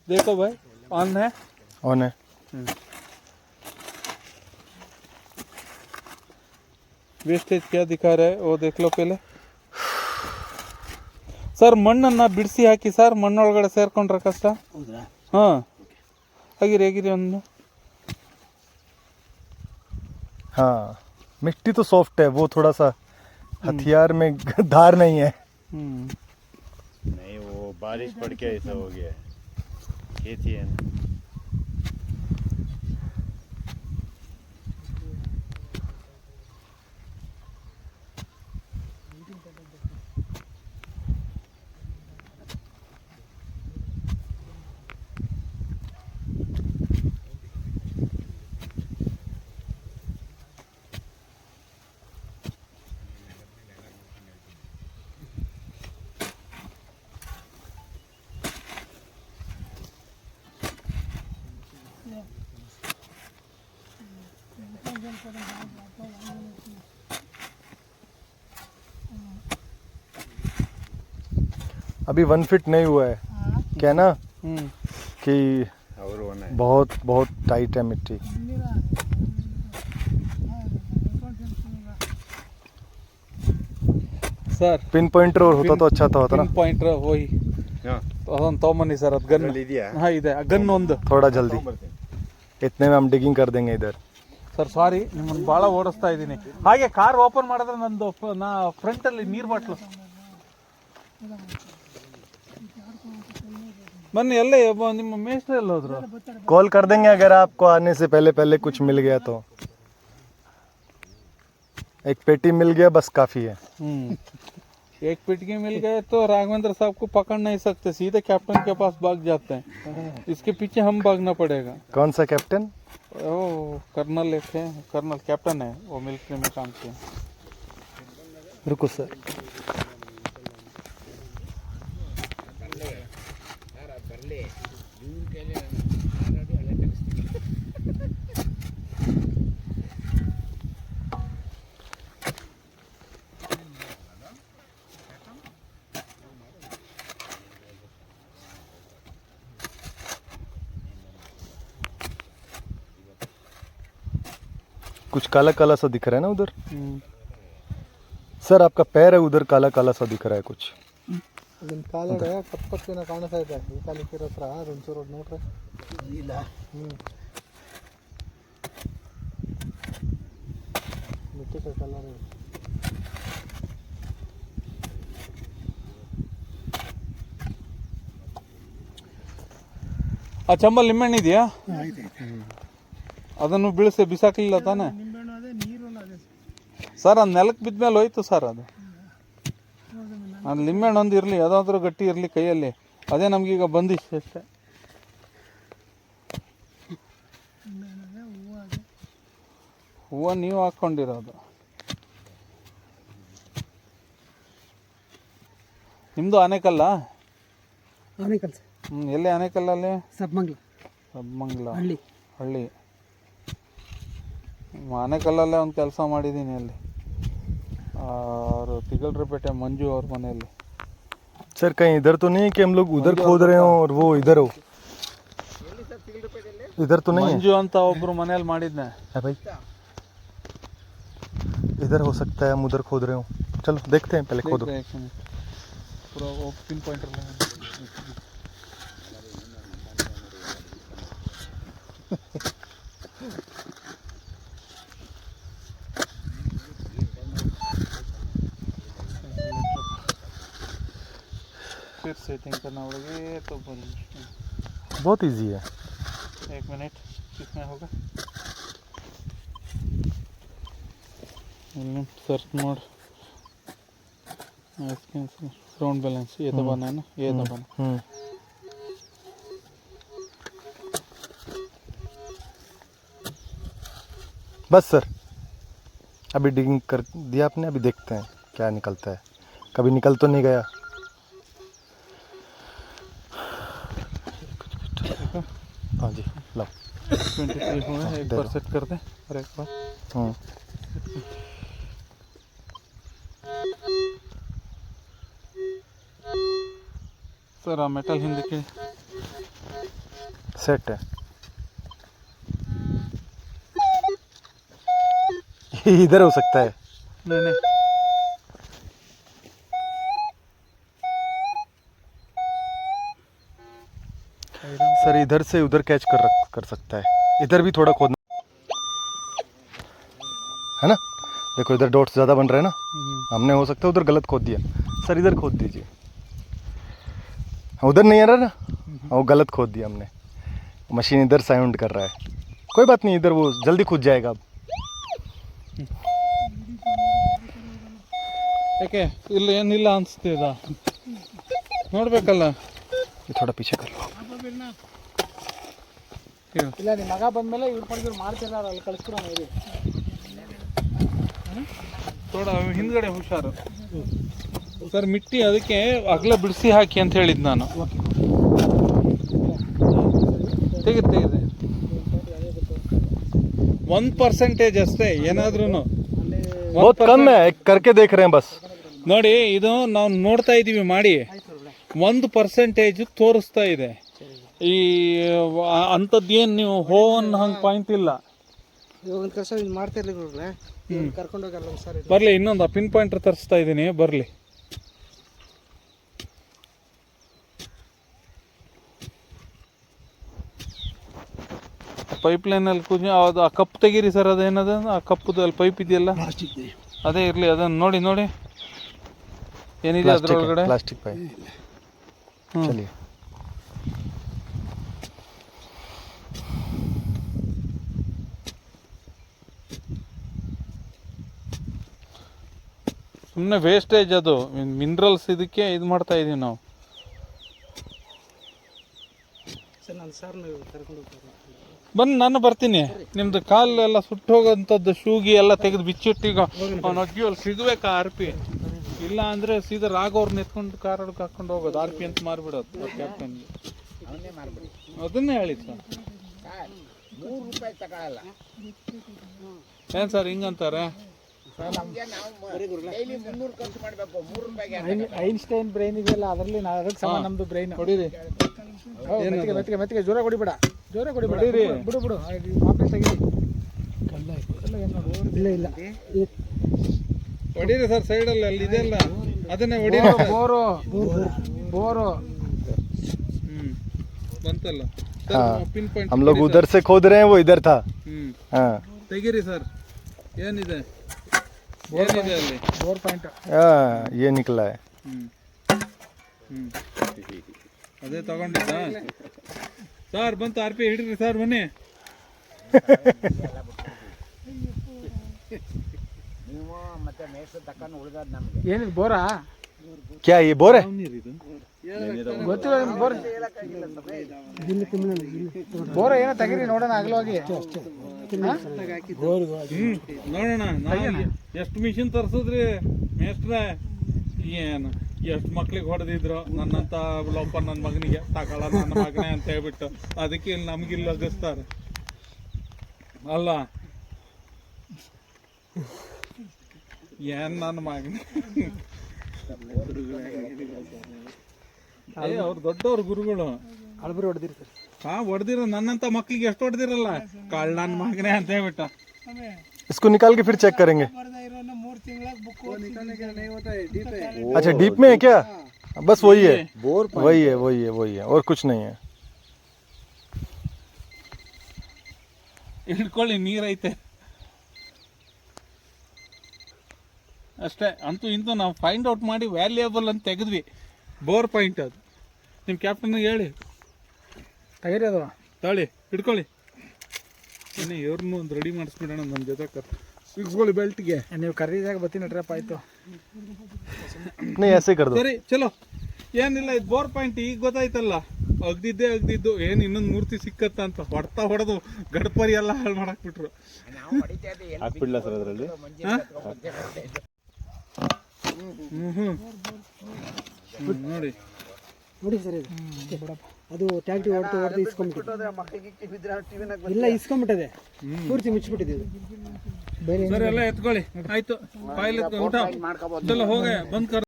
देखो भाई, ऑन है। ऑन है। ವೇಸ್ಟೇಜ್ क्या दिखा रहा है वो देख लो पहले. ಸರ್ ಮಣ್ಣನ್ನು ಬಿಡಿಸಿ ಹಾಕಿ ಸರ್, ಮಣ್ಣೊಳಗಡೆ ಸೇರ್ಕೊಂಡ್ರೆ ಕಷ್ಟ. ಹಾಂ, ಆಗಿರಿ ಒಂದು. हाँ, मिट्टी तो सॉफ्ट है, वो थोड़ा सा हथियार में धार नहीं है. नहीं, वो बारिश पड़ के ऐसा हो गया. खेती है ना. अभी 1 फीट नहीं हुआ है क्या ना, कि और होना है. बहुत बहुत टाइट है मिट्टी. ಸರ್ पिन पॉइंटर और होता तो अच्छा था होता ना. ಪಿನ್ ಪಾಯಿಂಟರ್ ಹೋಯ್ ಅದೊಂದು ತೊಗೊಂಬನ್ನಿ ಸರ್. ಅದು ಗನ್ ಇದೆಯಾ? ಹಾಂ ಇದೆ, ಗನ್ ಒಂದು. थोड़ा जल्दी, इतने में हम डिगिंग कर देंगे इधर. ಸರ್ ಸಾರಿ, ನಿಮ್ಮನ್ನು ಭಾಳ ಓಡಿಸ್ತಾ ಇದ್ದೀನಿ. ಹಾಗೆ ಕಾರ್ ಓಪನ್ ಮಾಡಿದ್ರೆ ನಂದು ಫ್ರಂಟಲ್ಲಿ ನೀರು ಬಾಟ್ಲು. ಬನ್ನಿ, ಎಲ್ಲೇ ನಿಮ್ಮ ಮೇಸ್ಟ್ರು ಎಲ್ಲ ಹೋದ್ರು? कॉल कर देंगे अगर आपको आने से पहले पहले कुछ मिल गया तो. एक पेटी मिल गया बस काफ़ी है. एक पिटकी मिल गए तो राघवेंद्र साहब को पकड़ नहीं सकते, सीधे कैप्टन के पास भाग जाते हैं. इसके पीछे हम भागना पड़ेगा. कौन सा कैप्टन? ओ कर्नल एक है, कर्नल कैप्टन है, वो मिलिट्री में काम किया. रुको सर. कुछ काला काला सा दिख रहा है ना उधर. सर आपका पैर है उधर, काला काला सा दिख रहा है कुछ. ಅದನ್ನ ಕಾಲಡೆ ಕಪ್ಪಕ್ಕೇನ ಕಾಣಿಸ್ತಾ ಇದೆ. ಈ ಕಾಲಕ್ಕಿರೋ ಹತ್ರ ಒಂಚೂರು ನೋಡ್ರೆ ಇಲ್ಲ. ಮಿಟ್ಟಿ ಕಲರ್ ಇದೆ. ಆ ಚಂಬಲ್ ನಿಂಬೆಹಣ್ಣು ಇದೆಯಾ? ಅದನ್ನು ಬೀಳಿಸಿ ಬಿಸಾಕಲಿಲ್ಲ ತಾನೆ? ನಿಂಬೆಹಣ್ಣು ಅದೇ, ನೀರು ಅದೇ ಸರ್. ಅದು ನೆಲಕ್ಕೆ ಬಿದ್ದ ಮೇಲೆ ಹೋಯ್ತು ಸರ್. ಅದು ನಿಂಬೆಹಣ್ಣು ಒಂದು ಇರಲಿ, ಯಾವುದಾದ್ರೂ ಗಟ್ಟಿ ಇರಲಿ ಕೈಯಲ್ಲಿ, ಅದೇ ನಮಗೀಗ ಬಂದಿಷ್ಟು ಅಷ್ಟೇ. ಹೂವು ನೀವು ಹಾಕ್ಕೊಂಡಿರೋದು. ನಿಮ್ಮದು ಆನೆಕಲ್ಲ? ಆನೆಕಲ್ ಸರ್. ಎಲ್ಲಿ ಆನೆಕಲ್ಲಲ್ಲಿ? ಸಬ್ಮಂಗ್ಲ ಹಳ್ಳಿ. ಆನೆಕಲ್ಲಲ್ಲೇ ಒಂದು ಕೆಲಸ ಮಾಡಿದ್ದೀನಿ ಅಲ್ಲಿ, और तिगलरपेटे मंजू और मनेली. सर कहीं इधर तो नहीं कि हम लोग उधर खोद रहे हो और वो इधर हो? इधर तो नहीं है. मंजू ಅಂತ ಒಬ್ರು ಮನೆಯಲ್ಲಿ ಮಾಡಿದ್ನೆ. है भाई, इधर हो सकता है, हम उधर खोद रहे हो. चलो देखते हैं, पहले खोदो. पूरा वो पिन पॉइंटर लगा. फिर सेटिंग करना पड़ेगा. ये तो बहुत इजी है. 1 मिनट कितना होगा? सर्च मोड, ग्राउंड बैलेंस ये दबाना है ना, ये दबाना. बस सर, अभी डिगिंग कर दिया आपने, अभी देखते हैं क्या निकलता है. कभी निकल तो नहीं गया. हाँ जी, लो 23 हुआ है. एक बार सेट कर दे और एक बार. सर आ मेटल हिंदी के सेट है। इधर हो सकता है। नहीं नहीं सर इधर से उधर कैच कर सकता है। इधर भी थोड़ा खोदना है ना। देखो इधर डॉट्स ज़्यादा बन रहे हैं ना, हमने हो सकता है उधर गलत खोद दिया। सर इधर खोद दीजिए, उधर नहीं आ रहा ना, वो गलत खोद दिया हमने। मशीन इधर साउंड कर रहा है, कोई बात नहीं, इधर वो जल्दी खुद जाएगा अब। ಯಾಕೆ ಇಲ್ಲಿ ಏನಿಲ್ಲ ಅನಿಸ್ತಿದ ನೋಡ್ಬೇಕಲ್ಲ. ये थोड़ा पीछे कर लो। ಇಲ್ಲ ನಿಮ್ಮ ಮಗ ಬಂದ್ಮೇಲೆ ಇವ್ರು ಪಡೆದ್ರು ಮಾಡ್ತಿಲ್ಲ, ಅಲ್ಲಿ ಕಳಿಸ್ಕೊಡ ನೋಡಿ. ಥೋಡ ಹಿಂದ್ಗಡೆ ಹುಷಾರು ಸರ್. ಮಿಟ್ಟಿ ಅದಕ್ಕೆ ಅಗಲ ಬಿಡಿಸಿ ಹಾಕಿ ಅಂತ ಹೇಳಿದ್ದು ನಾನು. ತೆಗೆದು 1% ಅಷ್ಟೇ ಏನಾದ್ರೂ. बहुत कम है, करके देख रहे हैं बस। ನೋಡಿ ಇದು ನಾವು ನೋಡ್ತಾ ಇದ್ದೀವಿ ಮಾಡಿ 1% ತೋರಿಸ್ತಾ ಇದೆ. ಈ ಅಂಥದ್ದೇನು ನೀವು ಅನ್ನೋ ಹಂಗೆ ಪಾಯಿಂಟ್ ಇಲ್ಲ. ಒಂದು ಕೆಲಸ ಮಾಡ್ತಿರ್ಲಿ ಕರ್ಕೊಂಡು ಹೋಗಲ್ಲ ಸರ್. ಬರಲಿ, ಇನ್ನೊಂದು ಪಿನ್ ಪಾಯಿಂಟರ್ ತರಿಸ್ತಾ ಇದ್ದೀನಿ, ಬರಲಿ. ಪೈಪ್ ಲೈನಲ್ಲಿ ಅದು ಆ ಕಪ್ ತೆಗೀರಿ ಸರ್. ಅದೇನದ ಆ ಕಪ್ಪದು ಅಲ್ಲಿ ಪೈಪ್ ಇದೆಯಲ್ಲ ಅದೇ ಇರಲಿ, ಅದನ್ನು ನೋಡಿ ನೋಡಿ ಏನಿದೆ ಅದರೊಳಗಡೆ. Plastic pipe. चलिए ಸುಮ್ಮನೆ ವೇಸ್ಟೇಜ್ ಅದು ಮಿನರಲ್ಸ್. ಇದಕ್ಕೆ ಇದು ಮಾಡ್ತಾ ಇದೀವಿ ನಾವು. ಸರ್ ನಾನು ಸರ್ ನೀವು ಕರ್ಕೊಂಡು ಹೋಗ್ತಾರೆ. ಬನ್ನಿ, ನಾನು ಬರ್ತೀನಿ. ನಿಮ್ದು ಕಾಲೆಲ್ಲ ಸುಟ್ಟು ಹೋಗೋಂಥದ್ದು ಶೂಗಿ ಎಲ್ಲ ತೆಗೆದು ಬಿಚ್ಚಿಟ್ಟೀಗ ಅವ್ನು ಅಜ್ಜಿ ಅಲ್ಲಿ ಸಿಗ್ಬೇಕಾ RP. ಇಲ್ಲ ಅಂದರೆ ಸೀದಾ ರಾಘವ್ರನ್ನ ಎತ್ಕೊಂಡು ಕಾರ್ ಹೊಡ್ಕೊಂಡು ಹಾಕೊಂಡು ಹೋಗೋದು, RP ಅಂತ ಮಾರ್ಬಿಡೋದು ಕ್ಯಾಪ್ಟನ್ಗೆ. ಅದನ್ನೇ ಹೇಳಿದ್ದು ಸರ್. ಏನು ಸರ್ ಹಿಂಗಂತಾರೆ? ಐನ್ಸ್ಟೈನ್ ಬ್ರೈನ್ ಇದೆಯಲ್ಲ, ಅದರಲ್ಲಿ ಅದಕ್ಕೆ ಸಮ ನಮ್ದು ಬ್ರೈನ್. ಹೊಡೀರಿ, ಮೆತ್ತಿಗೆ ಜೋರ ಕೊಡಿಬೇಡ, ಜೋರ ಕೊಡಿಬೇಡ, ಬಿಡು ಬಿಡು ವಾಪಸ್ ತೆಗೀರಿ. ಇಲ್ಲ ಇಲ್ಲ ಹೊಡೀರಿ ಸರ್, ಸೈಡಲ್ಲಿ ಅಲ್ಲಿ ಇದೆಯಲ್ಲ ಅದನ್ನೇ ಹೊಡೀರಿ. ಬೋರು ಬೋರು ಬಂತಲ್ಲ हाँ, ಪಿನ್ ಪಾಯಿಂಟ್. हम लोग उधर से खोद रहे हैं, वो इधर था। हाँ ತೆಗೀರಿ ಸರ್. ಏನಿದೆ ಏನಿದೆ ಅಲ್ಲಿ? Bore point. हाँ ये निकला है। ಅದೇ ತಗೊಂಡಿದ್ದ ಸರ್. ಬಂತು RP, ಹಿಡಿದ್ರಿ ಸರ್, ಬನ್ನಿ. ಏನಿದೆ ಬೋರಾ? क्या ये बोर है? ಗೊತ್ತಿಲ್ಲ ಬೋರ್. ಬೋರ ಏನೋ ತೆಗೀರಿ ನೋಡೋಣ ಅಗಲವಾಗಿ. ನೋಡೋಣ ಎಷ್ಟು ಮಿಷಿನ್ ತರಿಸಿದ್ರಿ ಮೇಸ್ಟ್ರೆ. ಏನು ಎಷ್ಟು ಮಕ್ಳಿಗೆ ಹೊಡೆದಿದ್ರು ನನ್ನಂತ ಲೋಪ ನನ್ನ ಮಗನಿಗೆ ತಗೊಳ ನನ್ನ ಮಗನೇ ಅಂತ ಹೇಳ್ಬಿಟ್ಟು. ಅದಕ್ಕೆ ಇಲ್ಲಿ ನಮಗಿಲ್ಲಿ ಲಗಿಸ್ತಾರೆ ಅಲ್ಲ. ಏನ್ ನನ್ನ ಮಗನೇ ಅವ್ರು ದೊಡ್ಡವ್ರು ಗುರುಗಳು. ಅಳ್ಬರಿ ಹೊಡೆದಿರಿ ಸರ್. ಹೊಡೆದಿರ ನನ್ನಂತ ಮಕ್ಳಿಗೆ ಎಷ್ಟು ಹೊಡೆದಿರಲ್ಲ ಕಾಳ್ ನನ್ನ ಮಗನೇ ಅಂತ ಹೇಳ್ಬಿಟ್ಟು. इसको निकाल के फिर चेक करेंगे। अच्छा डीप में है क्या? बस वही है, वही है, वही है, वही है, और कुछ नहीं है। ಹಿಡ್ಕೊಳ್ಳಿ, ನೀರೈತೆ ಅಷ್ಟೇ. ಅಂತೂ ಇಂತೂ ನಾವು ಫೈಂಡ್ ಔಟ್ ಮಾಡಿ ವ್ಯಾಲ್ಯೂಯಬಲ್ ಅಂತ ತೆಗೆದ್ವಿ. ಬೋರ್ ಪಾಯಿಂಟ್ ಅದು. ನಿಮ್ಮ ಕ್ಯಾಪ್ಟನ್ಗೆ ಹೇಳಿ ತೆಗೀರಿ ಅದು. ತಾಳಿ ಹಿಡ್ಕೊಳ್ಳಿ. ಏನೇ ಇವ್ರನ್ನೂ ಒಂದು ರೆಡಿ ಮಾಡಿಸ್ಬಿಡೋಣ ನಮ್ಮ ಜೊತೆ ಸಿಗ್ಸ್ಕೊಳ್ಳಿ ಬೆಲ್ಟ್ಗೆ. ನೀವು ಕರೀದಾಗ ಬರ್ತೀನಿ ಟ್ರಪ್ ಆಯಿತು. नहीं ऐसे कर दो। ಸರಿ ಚಲೋ. ಏನಿಲ್ಲ, ಇದು ಬೋರ್ ಪಾಯಿಂಟ್ ಈಗ ಗೊತ್ತಾಯ್ತಲ್ಲ. ಅಗ್ದಿದ್ದು ಏನು ಇನ್ನೊಂದು ಮೂರ್ತಿ ಸಿಕ್ಕತ್ತ ಅಂತ ಹೊಡೆದು ಗಡಪರಿ ಎಲ್ಲ ಹಾಳು ಮಾಡಕ್ ಬಿಟ್ರು. ಹಾಕ್ಬಿಡ್ಲ ಸರ್ ಅದರಲ್ಲಿ? ನೋಡಿ ನೋಡಿ ಸರ್, ಇದು ಅದು ಟ್ಯಾಕ್ಟ್ರಿ ಹೊಡೆದು ಇಸ್ಕೊಂಡ್ಬಿಟ್ಟಿದೆ. ಇಲ್ಲ ಇಸ್ಕೊಂಡ್ಬಿಟ್ಟದೆ, ಪೂರ್ತಿ ಮುಚ್ಚಿಬಿಟ್ಟಿದೆ. ಸರ್ ಎಲ್ಲ ಎತ್ಕೊಳ್ಳಿ. ಆಯ್ತು, ಫೈಲ್ ಊಟ ಹೋಗಿ ಬಂದ್